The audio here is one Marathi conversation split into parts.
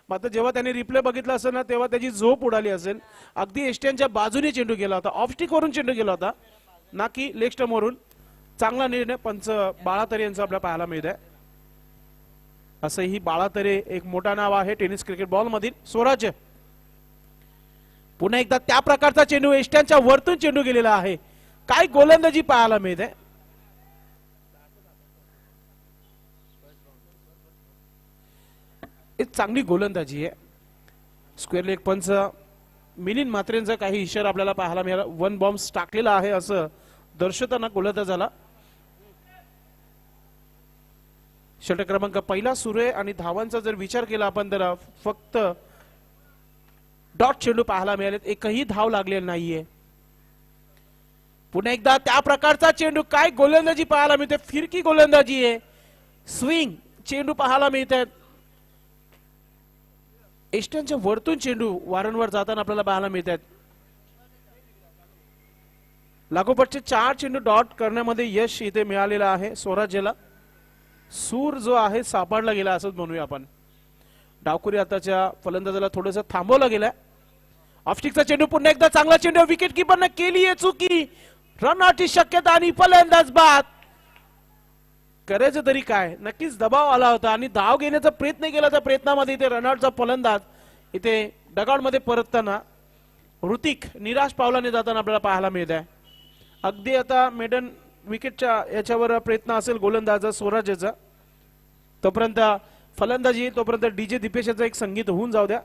मात्र जेव्हा त्यांनी रिप्ले बघितला असेल ना तेव्हा त्याची झोप उडाली असेल. अगदी एस्ट्यांच्या बाजूने चेंडू गेला होता, ऑफ स्टिक वरून चेंडू गेला होता ना की लेग स्टंप वरून. चांगला निर्णय पंच बाळातरे यांचा आपल्याला पाहायला मिळत आहे. असंही बाळातरे एक मोठा नाव आहे टेनिस क्रिकेट बॉल मधील. स्वराज्य पुन्हा एकदा त्या प्रकारचा चेंडू एस्ट्यांच्या वरतून चेंडू गेलेला आहे. काय गोलंदाजी पाहायला मिळते. एक चांगली गोलंदाजी आहे. स्क्वेअर लेग पंच मिलिंद म्हात्रेंचा काही इशारा आपल्याला पाहायला मिळाला. वन बॉम्ब टाकलेला आहे असं दर्शवताना गोलंदाजाला. षटक क्रमांक पहिला सुरू आहे आणि धावांचा जर विचार केला आपण तर फक्त डॉट चेंडू पाहायला मिळाले, एकही धाव लागलेला नाहीये. पुन्हा एकदा त्या प्रकारचा चेंडू. काय गोलंदाजी पाहायला मिळते. फिरकी गोलंदाजी आहे. स्विंग चेंडू पाहायला मिळते. एस्ट्यांच्या वरतून चेंडू वारंवार जाताना आपल्याला पाहायला मिळतात. लागोपाठचे 4 चेंडू डॉट करण्यामध्ये यश इथे मिळालेलं आहे स्वराज्याला. सूर जो आहे सापडला गेला असंच म्हणूया आपण. डावखुरी आताच्या फलंदाजाला थोडंसं थांबवलं गेलंय. ऑफस्टिकचा चेंडू पुन्हा एकदा चांगला चेंडू. विकेट किपरने केली आहे चुकी. रनआउटची शक्यता आणि फलंदाज बाद. करायचं तरी काय. नक्कीच दबाव आला होता आणि धाव घेण्याचा प्रयत्न केला. त्या प्रयत्नामध्ये इथे रनआउटचा फलंदाज इथे डगआउट मध्ये परतताना ऋतिक निराश पावलाने जाताना आपल्याला पाहायला मिळत आहे. अगदी आता मेडन विकेटच्या याच्यावर प्रयत्न असेल गोलंदाज स्वराज्याचा. तोपर्यंत फलंदाजी तोपर्यंत डीजे दीपेशाचा एक संगीत होऊन जाऊ द्या.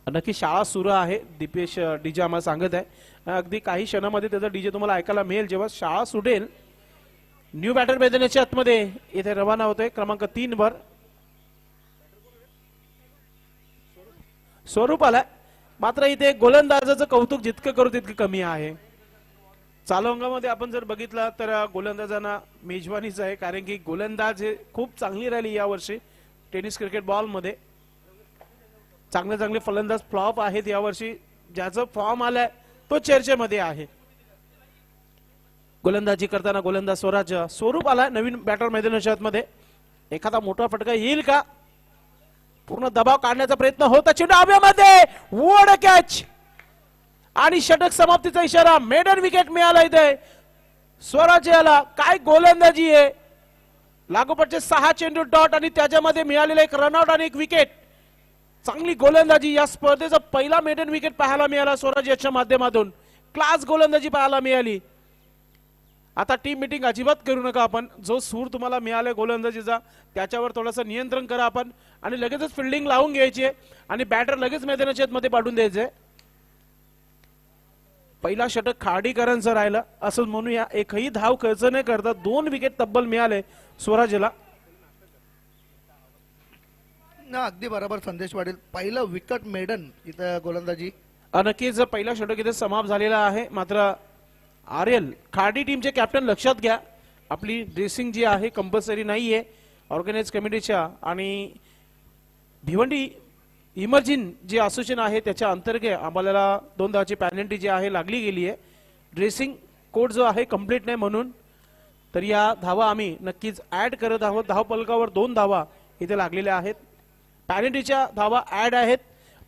नक्की शाळा सुरू आहे. दीपेश डीजे आम्हाला सांगत आहे. अगदी काही क्षणामध्ये त्याचा डीजे तुम्हाला ऐकायला मिळेल जेव्हा शाळा सुटेल. न्यू बॅटर मैदानाच्या आतमध्ये इथे रवाना होतोय क्रमांक 3 वर स्वरूप आलाय. मात्र इथे गोलंदाजाचं कौतुक जितकं करू तितकं कमी आहे. चालू अंगामध्ये आपण जर बघितलं तर गोलंदाजांना मेजवानीच आहे, कारण की गोलंदाज हे खूप चांगली राहिली यावर्षी टेनिस क्रिकेट बॉल मध्ये. चांगले चांगले फलंदाज फ्लॉप आहेत यावर्षी. ज्याचं फॉर्म आलाय तो चर्चेमध्ये आहे. गोलंदाजी करताना गोलंदाज स्वराज्य स्वरूप आलाय नवीन बॅटर मैदानाच्या आतमध्ये. एखादा मोठा फटका येईल का. पूर्ण दबाव काढण्याचा प्रयत्न होता. चेंडू हवेमध्ये. वॉड कॅच आणि षटक समाप्तीचा इशारा. मेडन विकेट मिळाला इथे स्वराज्याला. काय गोलंदाजी आहे. लागोपाठचे 6 चेंडू डॉट आणि त्याच्यामध्ये मिळालेला एक रनआउट आणि एक विकेट. चांगली गोलंदाजी. या स्पर्धेचा पहिला मेडन विकेट पाहायला मिळाला स्वराज्याच्या माध्यमातून. क्लास गोलंदाजी पाहायला मिळाली. आता टीम मीटिंग अजिबात करू नका आपण. जो सूर तुम्हाला मिळाला गोलंदाजीचा त्याच्यावर थोडंसं नियंत्रण करा आपण आणि लगेचच फिल्डिंग लावून घ्यायची आणि बॅटर लगेच मैदानाच्या मध्ये पाठवून द्यायचे. पहिला षटक खार्डीकरांचं राहिलं असं म्हणूया. एकही धाव खर्च न करता 2 विकेट तब्बल मिळाले स्वराज्याला. ना अगदी बरोबर संदेश वाढेल. पहिलं विकेट मेडन इथं गोलंदाजी. नक्कीच पहिला षटक इथे समाप्त झालेला आहे. मात्र आर्यल खार्डी टीमचे कॅप्टन लक्षात घ्या, आपली ड्रेसिंग जी आहे कंपल्सरी नाहीये ऑर्गनाइज कमिटीच्या आणि भिवंडी इमर्जिन जे असोसिएशन आहे त्याच्या अंतर्गत आम्हाला 2 धावाची पॅनल्टी जी आहे लागली गेली आहे. ड्रेसिंग कोड जो आहे कंप्लीट नाही म्हणून. तर या धावा आम्ही नक्कीच ऍड करत आहोत. धावफलकावर 2 धावा इथे लागलेल्या आहेत. पॅनल्टीच्या धावा ऍड आहेत.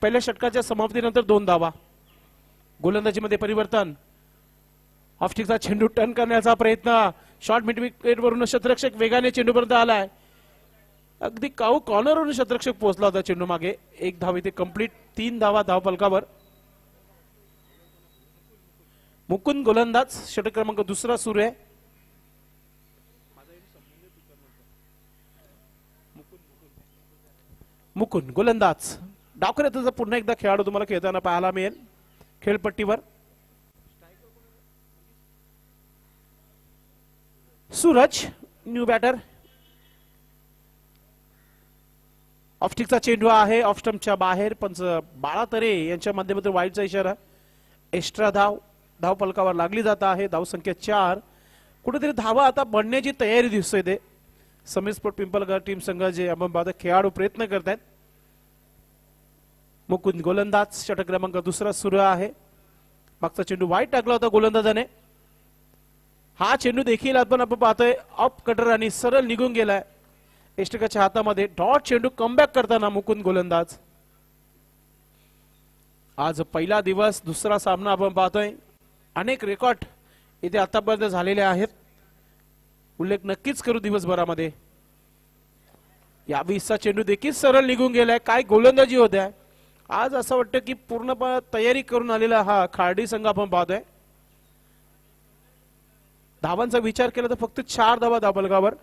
पहिल्या षटकाच्या समाप्तीनंतर 2 धावा. गोलंदाजीमध्ये परिवर्तन. ऑफस्टिकचा चेंडू टर्न करण्याचा प्रयत्न. शॉर्ट मिड विकेट वरून क्षेत्ररक्षक वेगाने चेंडूपर्यंत आलाय. अगदी काऊ कॉर्नरवरून क्षेत्ररक्षक पोहोचला होता चेंडू मागे. 1 धाव इथे कंप्लीट. 3 धावा धावफलकावर. मुकुंद गोलंदाज. षटक क्रमांक 2 सुरू आहे. मुकुंद गोलंदाज. डावखुऱ्याचा पुन्हा एकदा खेळाडू तुम्हाला खेळताना पाहायला मिळेल खेळपट्टीवर. Suraj new batter. ऑफस्टिकचा चेंडू आहे ऑफ स्टंपच्या बाहेर. पंच बाळातरे यांच्या माध्यमातून वाईडचा इशारा. एक्स्ट्रा धाव धावफलकावर लागली जात आहे. धाव संख्या 4. कुठेतरी धावा आता बनण्याची तयारी दिसतोय ते समीर स्पोर्ट पिंपळगाव टीम संघ जे आपण पाहतो खेळाडू प्रयत्न करतायत. मुकुंद गोलंदाज. षटक क्रमांक 2 सुरू आहे. मागचा चेंडू वाईट टाकला होता गोलंदाजाने. हा चेंडू देखील आपण पाहतोय ऑफ कटर आणि सरळ निघून गेलाय. एष्टकाच्या हातामध्ये डॉट चेंडू कमबॅक करताना मुकुंद गोलंदाज. आज पहिला दिवस, दुसरा सामना आपण पाहतोय. अनेक रेकॉर्ड इथे आतापर्यंत झालेले आहेत, उल्लेख नक्कीच करू दिवसभरामध्ये. या 20चा चेंडू देखील सरळ निघून गेलाय. काय गोलंदाजी होत्या आज, असं वाटतं की पूर्णपणे तयारी करून आलेला हा खार्डी संघ आपण पाहतोय. धावांचा विचार केला तर फक्त 4 धावा धाबलगावर.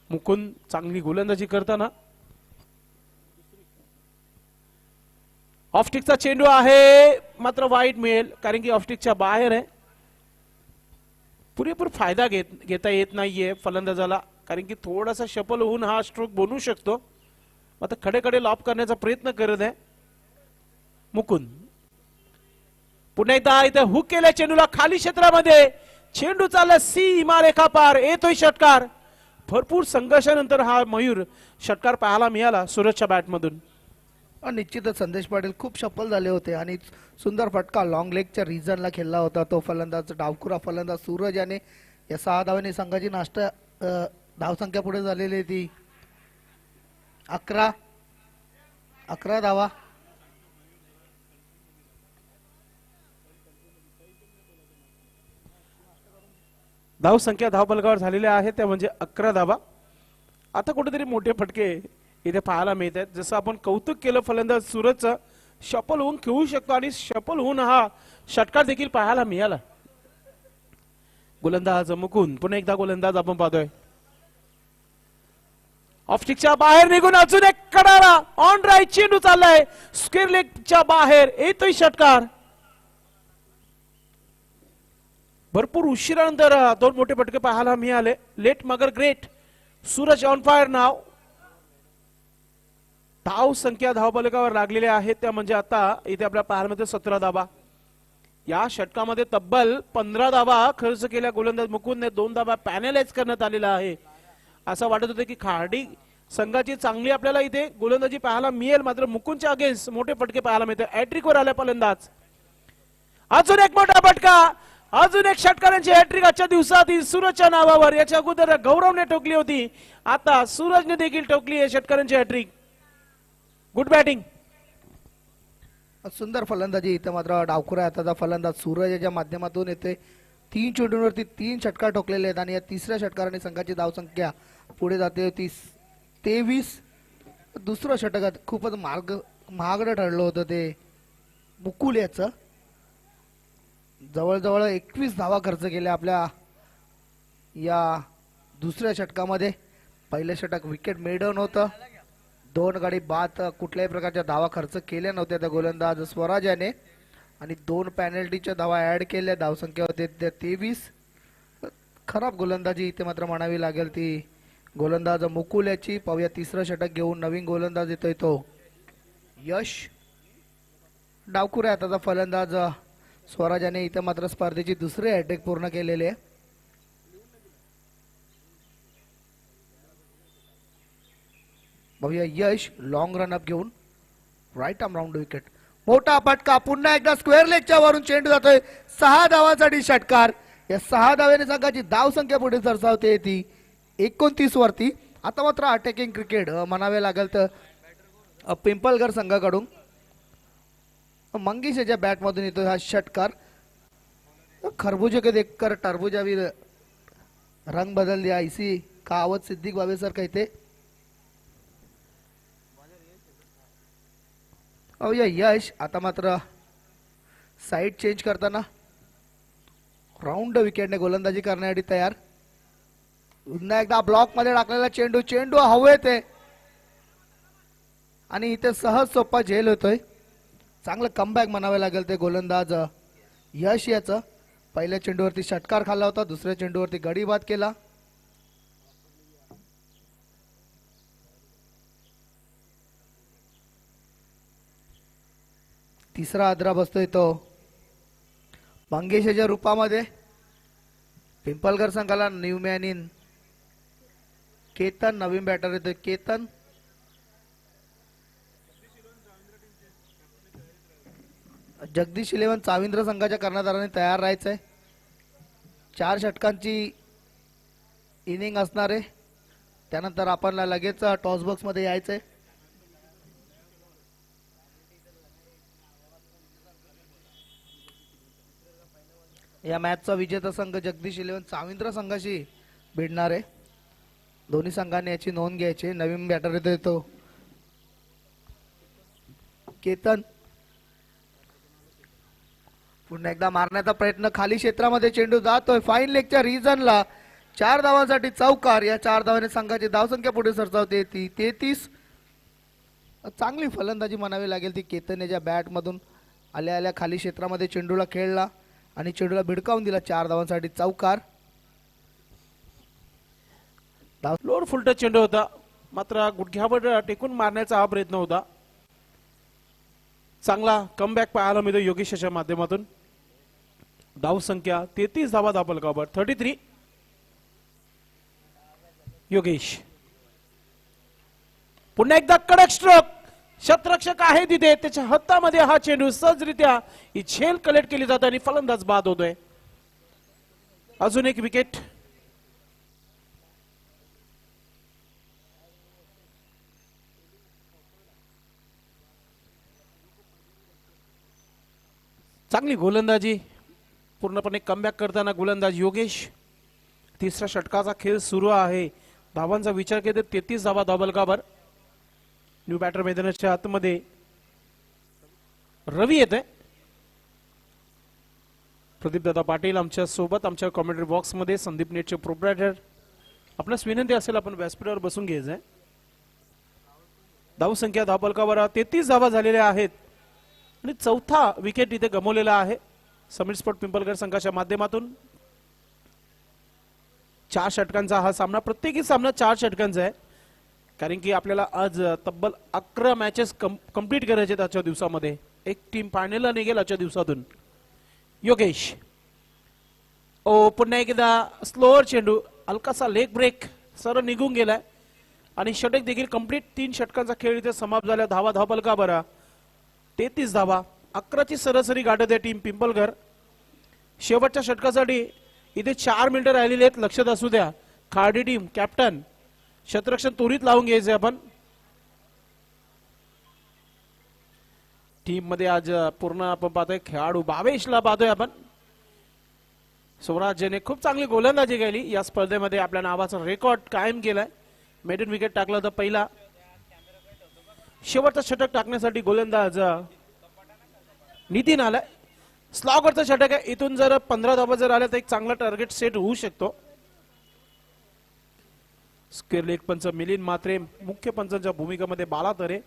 मुकुंद चांगली गोलंदाजी करताना. ऑफस्टिकचा चेंडू आहे, मात्र वाईट मिळेल कारण की ऑफस्टिकच्या बाहेर आहे. पुरेपूर फायदा घेता येत नाहीये फलंदाजाला, कारण की थोडासा शफल होऊन हा स्ट्रोक बनवू शकतो. आता खडेखडे लॉप करण्याचा प्रयत्न करत आहे मुकुंद. पुन्हा एकदा इथे हुक केल्या चेंडूला खाली क्षेत्रामध्ये. चेंडू चालला सीमा रेखा पार, येतोय षटकार. भरपूर संघर्षानंतर हा मयूर षटकार पाहायला मिळाला सूरजच्या बॅटमधून. निश्चितच संदेश पाटील खूप सफल झाले होते आणि सुंदर फटका लॉंग लेगच्या रिजनला खेळला होता तो फलंदाज. डावखुरा फलंदाज सूरज याने या 6 धावांनी संघाची धावसंख्या पुढे झालेली आहे ती 11 धावा. धावसंख्या धावफलकावर झालेल्या आहेत त्या म्हणजे 11 धावा. आता कुठेतरी मोठे फटके इथे पाहायला मिळत आहेत. जसं आपण कौतुक केलं फलंदाज सूरजचं, शफल होऊन खेळू शकतो आणि शफल होऊन हा षटकार देखील पाहायला मिळाला. गोलंदाज मुकुंद, पुन्हा एकदा गोलंदाज आपण पाहतोय. ऑफस्टिकच्या बाहेर निघून अजून एक कडारा ऑन राईट चेंडू चाललाय स्क्वेअर लेगच्या बाहेर, येतोय षटकार. भरपूर उशिरानंतर 2 मोठे फटके पाहायला मिळाले. लेट मगर ग्रेट. सूरज ऑन फायर नाव. धाव संख्या धावफलकावर लागलेल्या आहेत त्या म्हणजे आता इथे आपल्या पाहायला मिळते 17 धावा. या षटकामध्ये तब्बल 15 धावा खर्च केल्या गोलंदाज मुकुंदने. 2 धावा पॅनलाइज करण्यात आलेला आहे. असं वाटत होतं की खार्डी संघाची चांगली आपल्याला इथे गोलंदाजी पाहायला मिळेल, मात्र मुकुंदच्या अगेन्स्ट मोठे फटके पाहायला मिळते. हॅट्रिक वर आला फलंदाज. अजून एक मोठा फटका, अजून एक षटकारांची हॅट्रिक आजच्या दिवसातील सूरजच्या नावावर. याच्या अगोदर गौरवने ठोकली होती, आता सूरजने देखील ठोकली आहे षटकारांची हॅट्रिक. Good batting. सुंदर फलंदाजी इथे मात्र डावखुरा हाताचा फलंदाज सूरज याच्या माध्यमातून येते. 3 चेंडूंवरती 3 षटकार ठोकलेले आहेत आणि या 3ऱ्या षटकाराने संघाची धावसंख्या पुढे जाते होती 23. दुसरं षटकात खूपच महागडं ठरलं होतं ते मुकुल याचं. जवळजवळ 21 धावा खर्च केल्या आपल्या या दुसऱ्या षटकामध्ये. पहिलं षटक विकेट मेडन होतं, 2 गडी बाद, कुठल्याही प्रकारच्या धावा खर्च केल्या नव्हत्या त्या गोलंदाज स्वराज याने आणि 2 पॅनल्टीच्या धावा ऍड केल्या. धावसंख्या होते 23. खराब गोलंदाजी इथे मात्र म्हणावी लागेल ती गोलंदाज मुकुल याची. पाहूया 3रं षटक घेऊन नवीन गोलंदाज येतोय तो यश. डावखुऱ्या हाताचा फलंदाज स्वराज याने इथे मात्र स्पर्धेची 2री हॅट्रिक पूर्ण केलेली आहे. बघूया यश लॉंग रनअप घेऊन राईट आर्म राऊंड विकेट. मोठा फटका, पुन्हा एकदा स्क्वेअर लेगच्या वरून चेंडू जातोय. 6 धावांसाठी षटकार. या 6 धाव्याने संघाची धाव संख्या पुढे सरसावते ती 29 वरती. आता मात्र अटॅकिंग क्रिकेट म्हणावे लागेल तर पिंपलगर संघाकडून. मंगेश याच्या बॅट मधून येतो हा षटकार. खरबूजे के देखकर टरबूजा भी रंग बदल दिया, इसी कहावत सिद्दीक बाबे सर कहते. या यश आता मात्र साइड चेंज करताना राऊंड विकेटने गोलंदाजी करण्यासाठी तयार. पुन्हा एकदा ब्लॉक मध्ये टाकलेला चेंडू, चेंडू हवेत आहे आणि इथे सहज सोपा झेल होतोय. चांगलं कमबॅक म्हणावे लागेल ते गोलंदाज यश याचं. पहिल्या चेंडूवरती षटकार खाल्ला होता, दुसऱ्या चेंडूवरती गडी बाद केला. तिसरा आदरा बसतोय तो मंगेशच्या रूपामध्ये. पिंपलगर संघाला न्यू मॅन इन केतन नवीन बॅटर येतोय केतन. जगदीश 11 चाविंद्र संघाच्या कर्णधाराने तयार राहायचंय. 4 षटकांची इनिंग असणार आहे. त्यानंतर आपण लगेच टॉस बॉक्स मध्ये यायचंय. या मॅचचा विजेता संघ जगदीश 11 चाविंद्र संघाशी भिडणार आहे. दोन्ही संघांनी याची नोंद घ्यायची. नवीन बॅटर येतो केतन. पुन्हा एकदा मारण्याचा प्रयत्न, खाली क्षेत्रामध्ये चेंडू जातोय फाईन लेगच्या रिजनला. 4 धावांसाठी चौकार. या 4 धावाने संघाची धावसंख्या पुढे सरसावते ती 33. चांगली फलंदाजी म्हणावी लागेल ती केतन याच्या बॅट मधून आल्या आल्या खाली क्षेत्रामध्ये चेंडूला खेळला आणि चेंडूला भिडकावून दिला. 4 धावांसाठी चौकार. लोअर फुलटा चेंडू होता, मात्र गुडघ्यावर टेकून मारण्याचा हा प्रयत्न होता. चांगला कमबॅक पाहायला मिळतो योगेशच्या माध्यमातून. धाव संख्या 33 धावा धापलकावर 33. योगेश पुन्हा एकदा कडक स्ट्रोक. शतरक्षक आहे तिथे, त्याच्या हातामध्ये हा चेंडू सहजरित्या ही झेल कलेक्ट केली जाते आणि फलंदाज बाद होतोय. अजून एक विकेट. चांगली गोलंदाजी, पूर्णपणे कमबॅक करताना गोलंदाज योगेश. तिसऱ्या षटकाचा खेळ सुरू आहे. धावांचा विचार केला 33 धावा धाबलकावर. न्यू बॅटर मैदानाच्या आतमध्ये रवी येत आहे. प्रदीप दादा पाटील आमच्या सोबत आमच्या कॉमेंट्री बॉक्स मध्ये. संदीप नेटचे प्रोप्रायटर. आपणास विनंती असेल आपण व्यासपीठावर बसून घ्यायचंय. धाव संख्या धाबलकावर 33 धावा झालेल्या आहेत आणि चौथा विकेट इथे गमावलेला आहे समीर स्पोर्ट पिंपलगड संघाच्या माध्यमातून. 4 षटकांचा हा सामना, प्रत्येकी सामना 4 षटकांचा आहे, कारण की आपल्याला आज तब्बल 11 मॅचेस कंप्लीट करायचे आहेत आजच्या दिवसामध्ये. एक टीम फायनलला निघेल आजच्या दिवसातून. योगेश पुन्हा एकदा स्लोअर चेंडू, हलकासा लेग ब्रेक, सरळ निघून गेलाय आणि षटक देखील कंप्लीट. 3 षटकांचा खेळ इथे समाप्त झाला. धावा धावपलका बरा 33 धावा. 11ची सरासरी गाठत आहे टीम पिंपलघर. शेवटच्या षटकासाठी इथे 4 मिनिटं राहिलेली आहेत. लक्षात असू द्या खाडी टीम कॅप्टन शतरक्षण त्वरित लावून घ्यायचे आपण. टीम मध्ये आज पूर्ण आपण पाहतोय खेळाडू भावेशला पाहतोय आपण. स्वराज्याने खूप चांगली गोलंदाजी केली या स्पर्धेमध्ये, आपल्या नावाचा रेकॉर्ड कायम केलाय. मेडन विकेट टाकला तर पहिला. शेवटचा षटक टाकण्यासाठी गोलंदाज नितीन आलाय. स्लॉगरचं षटक आहे. इथून जर 15 धावा जर आल्या तर एक चांगला टार्गेट सेट होऊ शकतो. स्क्वेअर लेग पंच मिलिंद म्हात्रे, मुख्य पंचांच्या भूमिकेमध्ये बाला तरे,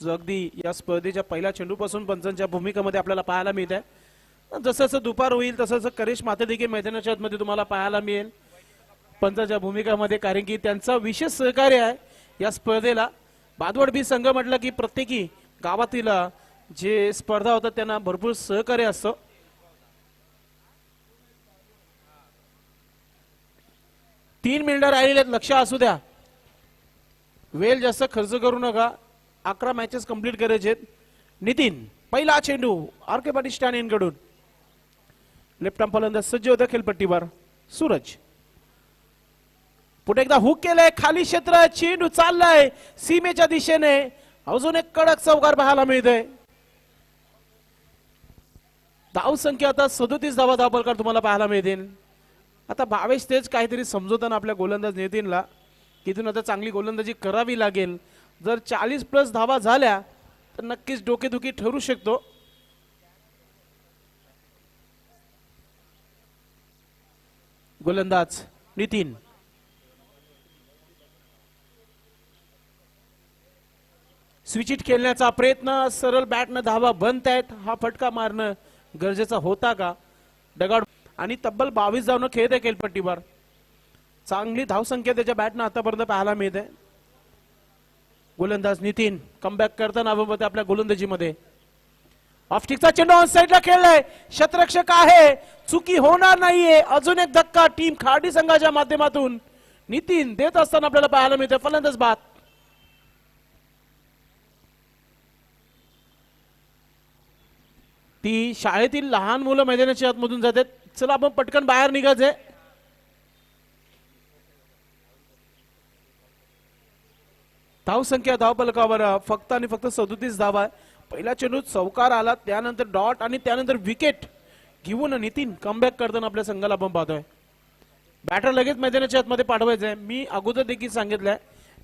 जो अगदी या स्पर्धेच्या पहिल्या चेंडूपासून पंचांच्या भूमिकेमध्ये आपल्याला पाहायला मिळत आहे. जसं जसं दुपार होईल तसं करेश माते देखील मैदानाच्या आतमध्ये तुम्हाला पाहायला मिळेल पंचांच्या भूमिकामध्ये, कारण की त्यांचा विशेष सहकार्य आहे या स्पर्धेला. बादवड बी संघ म्हटलं की प्रत्येकी गावातील जे स्पर्धा होतात त्यांना भरपूर सहकार्य असतं. तीन मिनिटं राहिलेले आहेत, लक्ष असू द्या. वेळ जास्त खर्च करू नका. 11 मॅचेस कंप्लीट करायचे. नितीन पहिला चेंडू आर के पाटील स्टॅन कडून. लेफ्ट आर्म फलंदाज सज्ज होता खेळपट्टीवर. सूरज पुढे एकदा हुक केलंय, खाली क्षेत्र, चेंडू चाललाय सीमेच्या दिशेने. अजून एक कडक चौकार पाहायला मिळतोय. धाव संख्या आता 37 धावा धाबलकर तुम्हाला पाहायला मिळतील. आता भावेश तेच काहीतरी समजवताना आपल्या गोलंदाज नितीनला तिथून आता चांगली गोलंदाजी करावी लागेल. जर 40+ धावा झाल्या तर नक्कीच डोकेदुखी ठरू शकतो. गोलंदाज नितीन स्विचिट खेळण्याचा प्रयत्न, सरळ बॅटनं धावा बनतायत. हा फटका मारणं गरजेचा होता का? डगाड आणि तब्बल 22 धावनं खेळत आहे खेळपट्टीवर. चांगली धावसंख्या त्याच्या बॅटनं आतापर्यंत पाहायला मिळते. गोलंदाज नितीन कमबॅक करताना आपल्या गोलंदाजीमध्ये. ऑफस्टिकचा चेंडू ऑन साइडला खेळलाय. शतरक्षक आहे, चुकी होणार नाहीये. अजून एक धक्का टीम खाडी संघाच्या माध्यमातून नितीन देत असताना आपल्याला पाहायला मिळते. फलंदाज बाद. ती शाळेतील लहान मुलं मैदानाच्या आतमधून जातात. चला आपण पटकन बाहेर निघायचंय. धावसंख्या धावफलकावर फक्त आणि फक्त 37 धावा आहे. पहिला चेंडू चौकार आला, त्यानंतर डॉट आणि त्यानंतर विकेट घेऊन नितीन कमबॅक करताना आपल्या संघाला आपण पाहतोय. बॅटर लगेच मैदानाच्या आतमध्ये पाठवायचंय. मी अगोदर देखील सांगितलंय,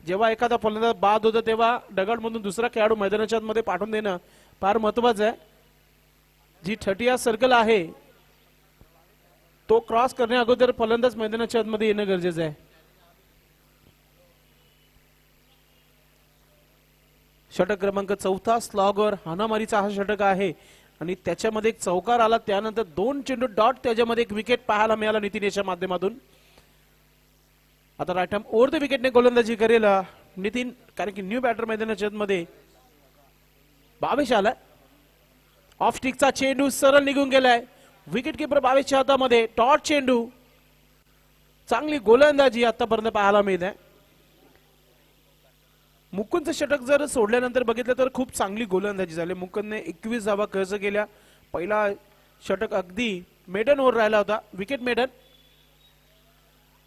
जेव्हा एखादा फलंदाज बाद होतो तेव्हा डगाडमधून दुसरा खेळाडू मैदानाच्या आतमध्ये पाठवून देणं फार महत्वाचं आहे. जी 30 सर्कल आहे तो क्रॉस करण्या अगोदर फलंदाज मैदानाच्या आतमध्ये येणं गरजेचं आहे. षटक क्रमांक 4 स्लॉगर हानामारीचा हा षटक आहे आणि त्याच्यामध्ये एक चौकार आला, त्यानंतर 2 चेंडू डॉट, त्याच्यामध्ये एक विकेट पाहायला मिळाला नितीन याच्या माध्यमातून. आता राईट हँड ओव्हर द विकेटने गोलंदाजी करेल नितीन, कारण की न्यू बॅटर मैदानाच्या मध्ये 22 आलाय. ऑफ स्टिकचा चेंडू सरळ निघून गेलाय. विकेट किपर 22च्या हातामध्ये. टॉट चेंडू, चांगली गोलंदाजी आतापर्यंत पाहायला मिळत आहे. मुकुंदचं षटक जर सोडल्यानंतर बघितलं तर खूप चांगली गोलंदाजी झाली. मुकुंदने 21 धावा खर्च केल्या. पहिला षटक अगदी मेडन ओव्हर राहिला होता, विकेट मेडन.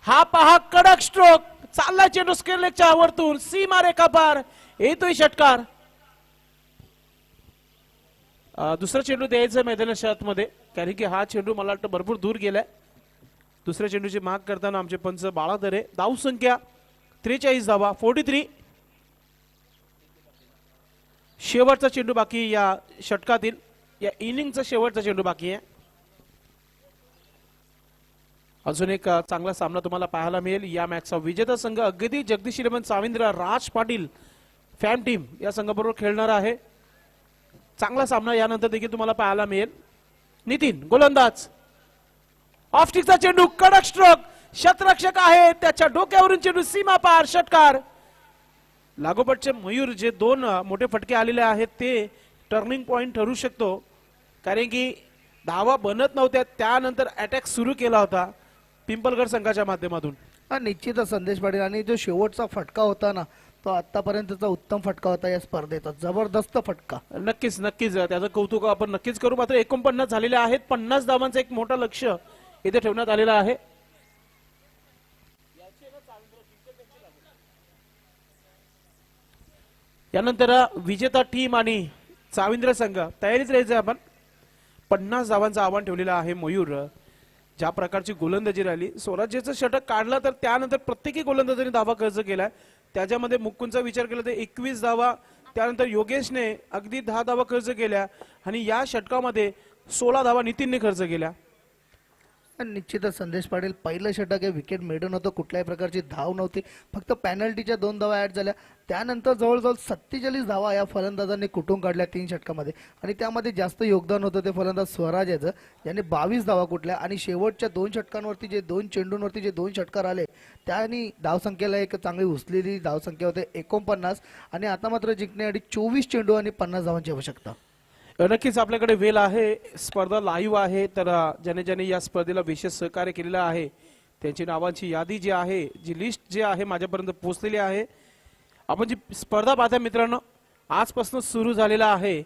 हा पहा कडक स्ट्रोक, चालला चेंडू स्क्वेअर लेगच्या वरतून सीमा रेखा पार, येतोय षटकार. दुसरा चेंडू द्यायचा मैदानाच्या आतमध्ये, कारण की हा चेंडू मला वाटतं भरपूर दूर गेलाय. दुसऱ्या चेंडूची माग करताना आमचे पंच बाळादरे. धाव संख्या 43 धावा, 43. शेवटचा चेंडू बाकी या षटकातील, या इनिंगचा शेवटचा चेंडू बाकी आहे. अजून एक चांगला सामना तुम्हाला पाहायला मिळेल. या मॅचचा विजेता संघ अगदी जगदीश इलेव्हन साविंद्र राज पाटील फॅम टीम या संघाबरोबर खेळणार आहे. चांगला सामना यानंतर देखील तुम्हाला पाहायला मिळेल. नितीन गोलंदाज, ऑफ स्टिकचा चेंडू, कडक स्ट्रोक, शतरक्षक आहे त्याच्या डोक्यावरून चेंडू सीमा पार, षटकार. लागोपाठचे मयूर जे 2 मोठे फटके आलेले आहेत ते टर्निंग पॉइंट ठरू शकतो, कारण की धावा बनत नव्हत्या, त्यानंतर अटॅक सुरू केला होता पिंपलगड संघाच्या माध्यमातून. निश्चितच संदेश पाटील, आणि जो शेवटचा फटका होता ना, तो आतापर्यंतचा उत्तम फटका होता या स्पर्धेचा, जबरदस्त फटका. नक्कीच नक्कीच त्याचं कौतुक आपण नक्कीच करू. मात्र 49 झालेले आहेत. 50 धावांचं एक मोठं लक्ष इथे ठेवण्यात आलेलं आहे. यानंतर विजेता टीम आणि साविंद्र संघ तयारीच राहायचं. आपण 50 धावांचं आव्हान ठेवलेलं आहे. मयूर ज्या प्रकारची गोलंदाजी राहिली, स्वराज्याचं षटक काढलं तर त्यानंतर प्रत्येकी गोलंदाजांनी धावा खर्च केलाय. त्याच्यामध्ये मुक्कुंचा विचार केला तर 21 धावा, त्यानंतर योगेशने अगदी 10 धावा खर्च केल्या आणि या षटकामध्ये 16 धावा नितीनने खर्च केल्या. निश्चितच संदेश पाटील, पहिलं षटक हे विकेट मेडन होतं, कुठल्याही प्रकारची धाव नव्हती, फक्त पॅनल्टीच्या 2 धावा ऍड झाल्या. त्यानंतर जवळजवळ 47 धावा या फलंदाजांनी कुठून काढल्या 3 षटकामध्ये, आणि त्यामध्ये जास्त योगदान होतं ते फलंदाज स्वराज याचं, ज्याने 22 धावा कुठल्या. आणि शेवटच्या 2 षटकांवरती जे 2 चेंडूंवरती जे 2 षटकार आले, त्याने धावसंख्येला एक चांगली उचलेली धावसंख्या होते 49. आणि आता मात्र जिंकण्यासाठी 24 चेंडू आणि 50 धावांची आवश्यकता. नक्कीच आपल्याकडे वेळ आहे, स्पर्धा लाईव्ह आहे, तर ज्याने ज्याने या स्पर्धेला विशेष सहकार्य केलेलं आहे त्यांची नावांची यादी जी आहे, जी लिस्ट जी आहे माझ्यापर्यंत पोहोचलेली आहे. आपण जी स्पर्धा पाहता मित्रांनो, आजपासून सुरू झालेला आहे.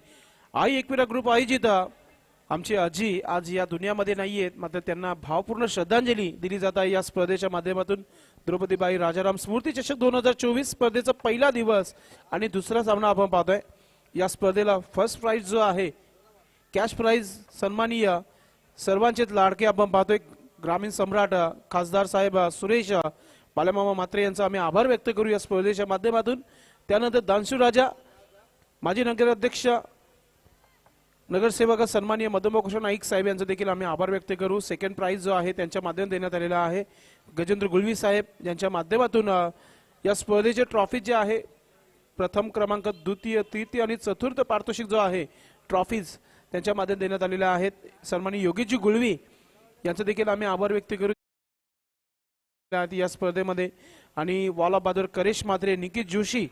आई एकविरा ग्रुप आयोजित आमचे अजी आज या दुनियामध्ये नाहीयेत, मात्र त्यांना भावपूर्ण श्रद्धांजली दिली जात आहे या स्पर्धेच्या माध्यमातून. द्रौपदीबाई राजाराम स्मृती चषक 2024 स्पर्धेचा पहिला दिवस आणि दुसरा सामना आपण पाहतोय. या स्पर्धेला फर्स्ट प्राइज जो आहे, कॅश प्राइज सन्माननीय सर्वांचेच लाडके आपण पाहतोय ग्रामीण सम्राट खासदार साहेब सुरेश बालमामा म्हात्रे यांचा आम्ही आभार व्यक्त करू या स्पर्धेच्या माध्यमातून. त्यानंतर दानशू राजा माजी नगराध्यक्ष नगरसेवक सन्माननीय मदनभूषण नाईक साहेब यांचा देखील आम्ही आभार व्यक्त करू. सेकंड प्राइज जो आहे त्यांच्या माध्यमातून देण्यात आलेला आहे. गजेंद्र गुळवी साहेब यांच्या माध्यमातून या स्पर्धेचे ट्रॉफी जे आहे, प्रथम क्रमांक, द्वितीय, तृतीय आणि चतुर्थ पारितोषिक जो आहे ट्रॉफीज त्यांच्या माध्यमातून देण्यात आलेल्या आहेत. सन्माननीय योगीजी गुळवी यांचा देखील आम्ही आभार व्यक्त करू या स्पर्धेमध्ये. आणि वाला बहादूर करेश मात्रे, निकित जोशी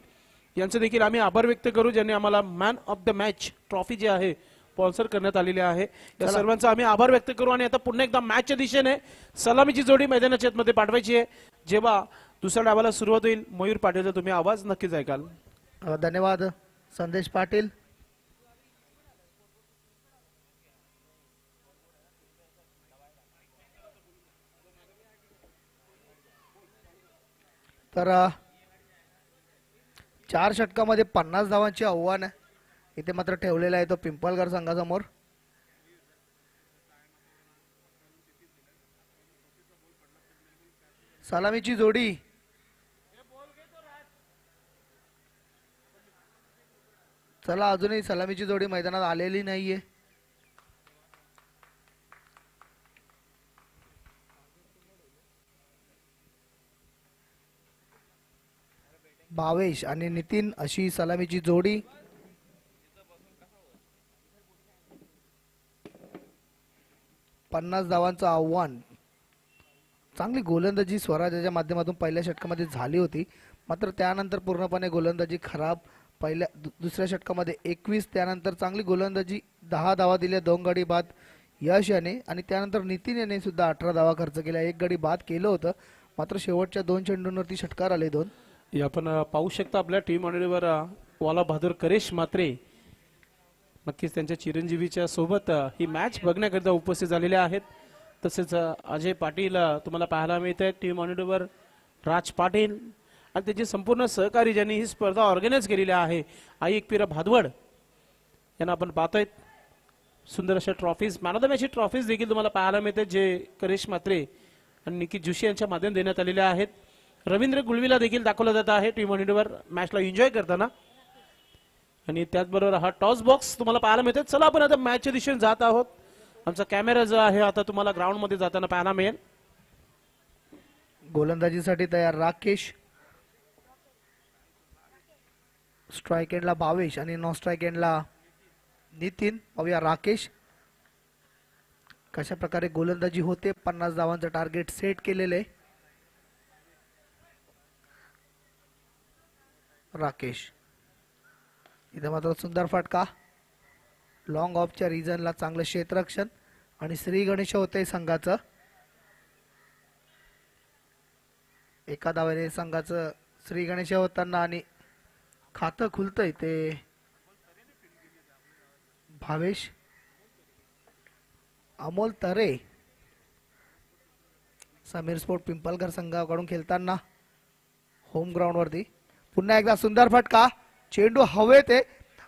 यांचे देखील आम्ही आभार व्यक्त करू, ज्यांनी आम्हाला man of the match trophy जी आहे स्पॉन्सर करण्यात आलेली आहे. या सर्वांचा आम्ही आभार व्यक्त करू. आणि आता पुन्हा एकदा मॅचच्या दिशेने सलामीची जोडी मैदानाच्या आतमध्ये पाठवायची आहे. जेव्हा दुसऱ्या डावाला सुरुवात होईल, मयूर पाटीलचा तुम्ही आवाज नक्कीच ऐकाल. धन्यवाद संदेश पाटील. तर 4 षटकामध्ये 50 धावांचे आव्हान इथे मात्र ठेवलेलं आहे तो पिंपळगर संघासमोर. सलामीची जोडी चला अजूनही सलामीची जोडी मैदानात आलेली नाहीये. भावेश आणि नितीन अशी सलामीची जोडी. पन्नास धावांचं आव्हान. चांगली गोलंदाजी स्वराजाच्या माध्यमातून पहिल्या षटकामध्ये झाली होती, मात्र त्यानंतर पूर्णपणे गोलंदाजी खराब. दुसऱ्या षटकामध्ये 21, त्यानंतर चांगली गोलंदाजी 10 धावा दिल्या, 2 गडी बाद यश याने, आणि त्यानंतर नितीन याने सुद्धा 18 धावा खर्च केल्या, 1 गडी बाद केलं होतं. मात्र शेवटच्या 2 चेंडूंवरती षटकार आले 2. आपण पाहू शकता आपल्या टीम मॉनिटरवर वाला बहादूर करेश मात्रे नक्कीच त्यांच्या चिरंजीवीच्या सोबत ही मॅच बघण्याकरिता उपस्थित झालेले आहेत. तसेच अजय पाटील तुम्हाला पाहायला मिळत आहेत टीम मॉनिटरवर. राज पाटील आणि त्याचे संपूर्ण सहकारी ज्यांनी ही स्पर्धा ऑर्गनाईज केलेली आहे, आई एकपिरा भादवड यांना आपण पाहतोय. सुंदर अशा trophies, man of the match trophies देखील तुम्हाला पाहायला मिळतात, जे करेश मात्रे आणि निकित जोशी यांच्या माध्यमातून देण्यात आलेल्या आहेत. रवींद्र गुळवीला देखील दाखवलं जात आहे टीम मॉनिटरवर मॅचला एन्जॉय करताना. आणि त्याचबरोबर हा टॉस बॉक्स तुम्हाला पाहायला मिळतो. चला आपण आता मॅचच्या दिशेने जात आहोत. आमचा कॅमेरा जो आहे आता तुम्हाला ग्राउंड मध्ये जाताना पाहायला मिळेल. गोलंदाजीसाठी तयार राकेश, स्ट्राइक एंडला भावेश आणि नॉन स्ट्राइक एंडला नितीन. पाहूया राकेश कशा प्रकारे गोलंदाजी होते. 50 धावांचं टार्गेट सेट केलेले राकेश. इथे मात्र सुंदर फटका, लॉंग ऑफच्या रिजनला चांगलं क्षेत्ररक्षण, आणि श्री गणेश होते संघाचं. एका धावेने संघाचं श्री गणेश होताना आणि खातं खुलतंय ते भावेश. अमोल तरे समीर स्पोर्ट पिंपळगर संघाकडून खेळताना होम ग्राउंड वरती. पुन्हा एकदा सुंदर फटका, चेंडू हवेत आहे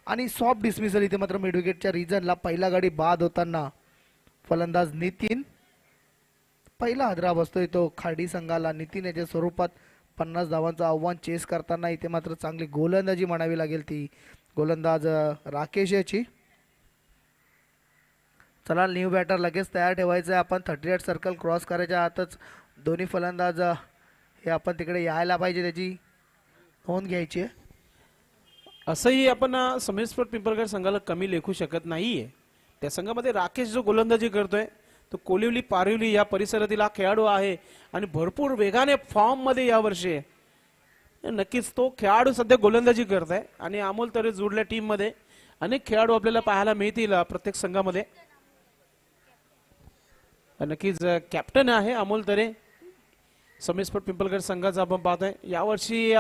आणि सॉफ्ट डिसमिसल. इथे मात्र मिड विकेटच्या रिजनला पहिला गडी बाद होताना फलंदाज नितीन. पहिला हादरा बसतोय तो खाडी संघाला. नितीन याच्या स्वरूपात 50 धावांचं आव्हान चेस करताना इथे मात्र चांगली गोलंदाजी म्हणावी लागेल ती गोलंदाज राकेश याची. चला न्यू बॅटर लगेच तयार ठेवायचं आहे आपण. 38 सर्कल क्रॉस करायच्या आतच दोन्ही फलंदाज हे आपण तिकडे यायला पाहिजे, त्याची नोंद घ्यायची आहे. असंही आपण समीर स्पोर्ट पिंपळगर संघाला कमी लेखू शकत नाहीये. त्या संघामध्ये राकेश जो गोलंदाजी करतोय तो कोलिवली पारिवली या परिसरातील हा खेळाडू आहे आणि भरपूर वेगाने फॉर्म मध्ये यावर्षी आहे. नक्कीच तो खेळाडू सध्या गोलंदाजी करत आहे आणि अमोल तरे जोडल्या टीम मध्ये अनेक खेळाडू आपल्याला पाहायला मिळतील प्रत्येक संघामध्ये. नक्कीच कॅप्टन आहे अमोल तरे समीर स्पोर्ट पिंपळगर संघाचा. आपण पाहतोय यावर्षी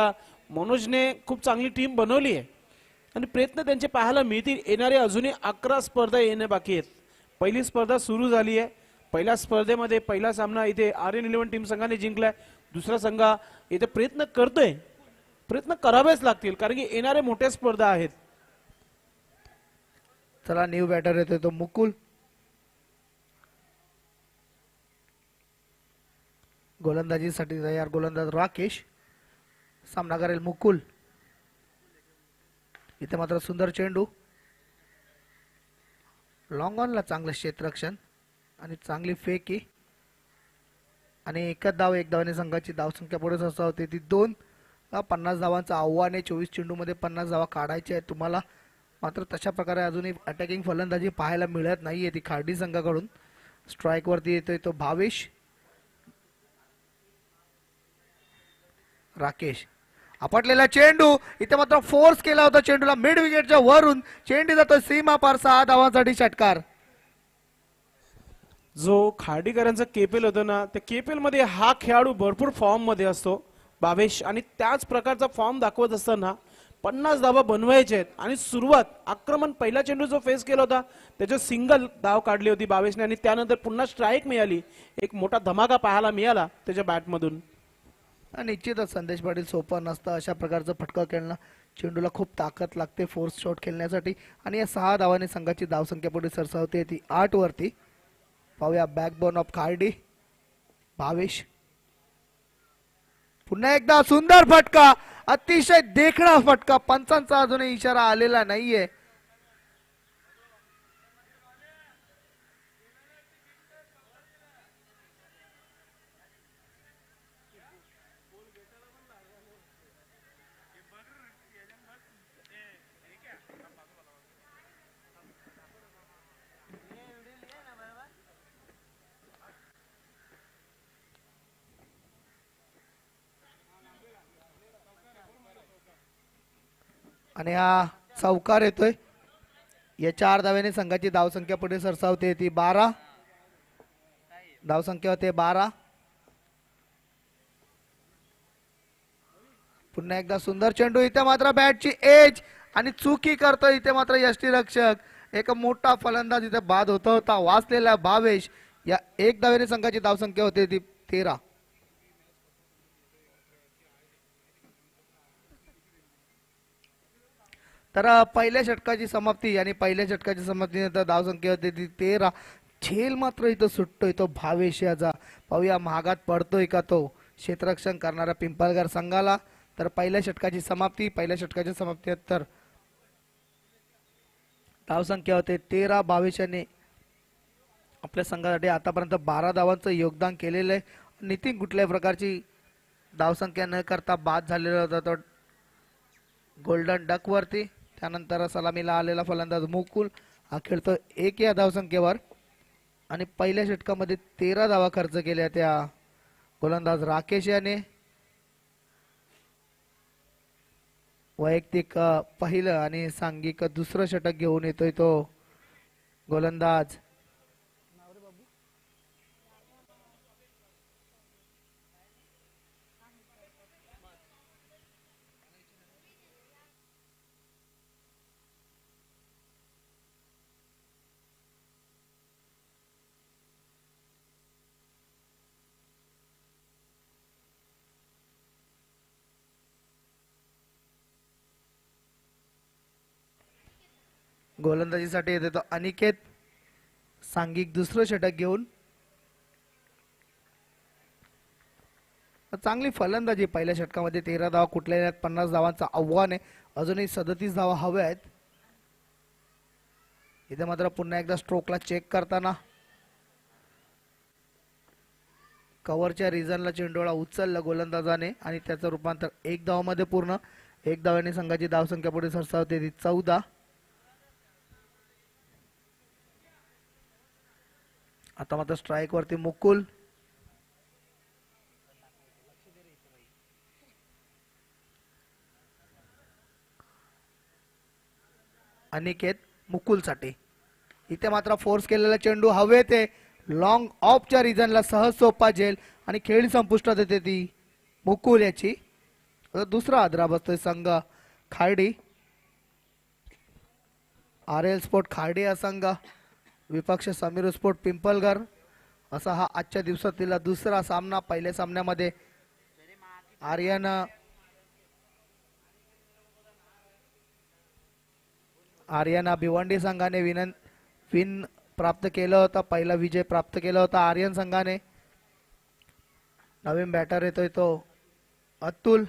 मनोजने खूप चांगली टीम बनवली आहे आणि प्रयत्न त्यांचे पाहायला मिळतील. येणारे अजूनही 11 स्पर्धा येणे बाकी आहेत. पहिली स्पर्धा सुरू झाली आहे. पहिल्या स्पर्धेमध्ये पहिला सामना इथे RN11 टीम संघाने जिंकलाय. दुसरा संघ इथे प्रयत्न करतोय, प्रयत्न करावेच लागतील कारण की येणारे मोठ्या स्पर्धा आहेत. चला न्यू बॅटर येतोय तो मुकुल. गोलंदाजीसाठी तयार गोलंदाज राकेश. सामना करेल मुकुल. इथे मात्र सुंदर चेंडू, लॉंग ऑनला चांगलं क्षेत्ररक्षण आणि चांगली फेकी, आणि एकच धाव, एक धावाने संघाची धावसंख्या पुढे सरसा होते ती 2. 50 धावांचं आव्हान आहे. 24 चेंडू मध्ये 50 धावा काढायच्या आहेत तुम्हाला. मात्र तशा प्रकारे अजूनही अटॅकिंग फलंदाजी पाहायला मिळत नाहीये ती खाडी संघाकडून. स्ट्राइक वरती येतोय तो भावेश. राकेश आपटलेला चेंडू, इथे मात्र फोर्स केला होता चेंडूला मिड विकेटच्या वरून. चेंडू जातो सीमा पार. 6 धावांसाठी षटकार. जो खार्डीकरांचा केपेल होतं ना, त्या केपेल मध्ये हा खेळाडू भरपूर फॉर्म मध्ये असतो भावेश, आणि त्याच प्रकारचा फॉर्म दाखवत असताना 50 धावा बनवायचे आहेत आणि सुरुवात आक्रमण पहिला चेंडू जो फेस केला होता त्याच्या सिंगल धाव काढली होती भावेशने आणि त्यानंतर पुन्हा स्ट्राइक मिळाली. एक मोठा धमाका पाहायला मिळाला त्याच्या बॅटमधून. निश्चितच संदेश पाटील सोपं नसतं अशा प्रकारचं फटका खेळणं. चेंडूला खूप ताकद लागते फोर्स शॉट खेळण्यासाठी. आणि या 6 धावांनी संघाची धावसंख्या पुढे सरसावते ती 8 वरती. पाहूया बॅकबोन ऑफ खार्डी भावेश. पुन्हा एकदा सुंदर फटका, अतिशय देखणा फटका. पंचांचा अजूनही इशारा आलेला नाहीये. आणि हा चौकार येतोय. या 4 धाव्याने संघाची धावसंख्या पुढे सरसावते ती 12. धावसंख्या होते 12. पुन्हा एकदा सुंदर चेंडू. इथे मात्र बॅटची एज आणि चुकी करतो इथे मात्र यष्टीरक्षक. एक मोठा फलंदाज इथे बाद होता वाचलेला भावेश. या 1 धाव्याने संघाची धावसंख्या होते ती 13. तर पहिल्या षटकाची समाप्ती आणि पहिल्या षटकाची समाप्तीनंतर धावसंख्या होती ती 13. झेल मात्र इथं सुटतोय तो भावेश याचा. पाहूया महागात पडतोय का तो क्षेत्ररक्षण करणाऱ्या पिंपळगर संघाला. तर पहिल्या षटकाची समाप्ती. पहिल्या षटकाच्या समाप्तीनंतर धावसंख्या होते 13. भावेशाने आपल्या संघासाठी आतापर्यंत 12 धावांचं योगदान केलेलं आहे. नितीन कुठल्याही प्रकारची धावसंख्या न करता बाद झालेला होता तो गोल्डन डक वरती. त्यानंतर सलामीला आलेला फलंदाज मुकुल हा खेळतो 1 या धावसंख्येवर. आणि पहिल्या षटकामध्ये 13 धावा खर्च केल्या त्या गोलंदाज राकेश याने. वैयक्तिक पहिलं आणि सांघिक दुसरं षटक घेऊन येतोय तो गोलंदाज गोलंदाजीसाठी येते तो अनिकेत. सांघिक दुसरं षटक घेऊन. चांगली फलंदाजी. पहिल्या षटकामध्ये 13 धावा कुठल्या 50 धावांचं आव्हान आहे. अजूनही 37 धावा हव्या आहेत. इथे मात्र पुन्हा एकदा स्ट्रोकला चेक करताना कव्हरच्या रिजनला चेंडूला उचललं गोलंदाजाने आणि त्याचं रूपांतर 1 धावामध्ये पूर्ण. 1 धावाने संघाची धावसंख्या पुढे सरसावते ती 14. आता मात्र स्ट्राइक वरती मुकुल. अनिकेत मुकुलसाठी. इथे मात्र फोर्स केलेला चेंडू हवेत आहे. लॉंग ऑफच्या रिजनला सहज सोपा झेल आणि खेळ संपुष्टात येते ती मुकुल याची. दुसरा आदरा बसतोय संघ खार्डी. RL स्पोर्ट खार्डी हा संघ विपक्ष समीर स्पोर्ट पिंपलगर असा हा आजच्या दिवसातील दुसरा सामना. पहिल्या सामन्यामध्ये आर्यन भिवंडी संघाने विन प्राप्त केलं होतं. पहिला विजय प्राप्त केला होता आर्यन संघाने. नवीन बॅटर येतोय तो अतुल.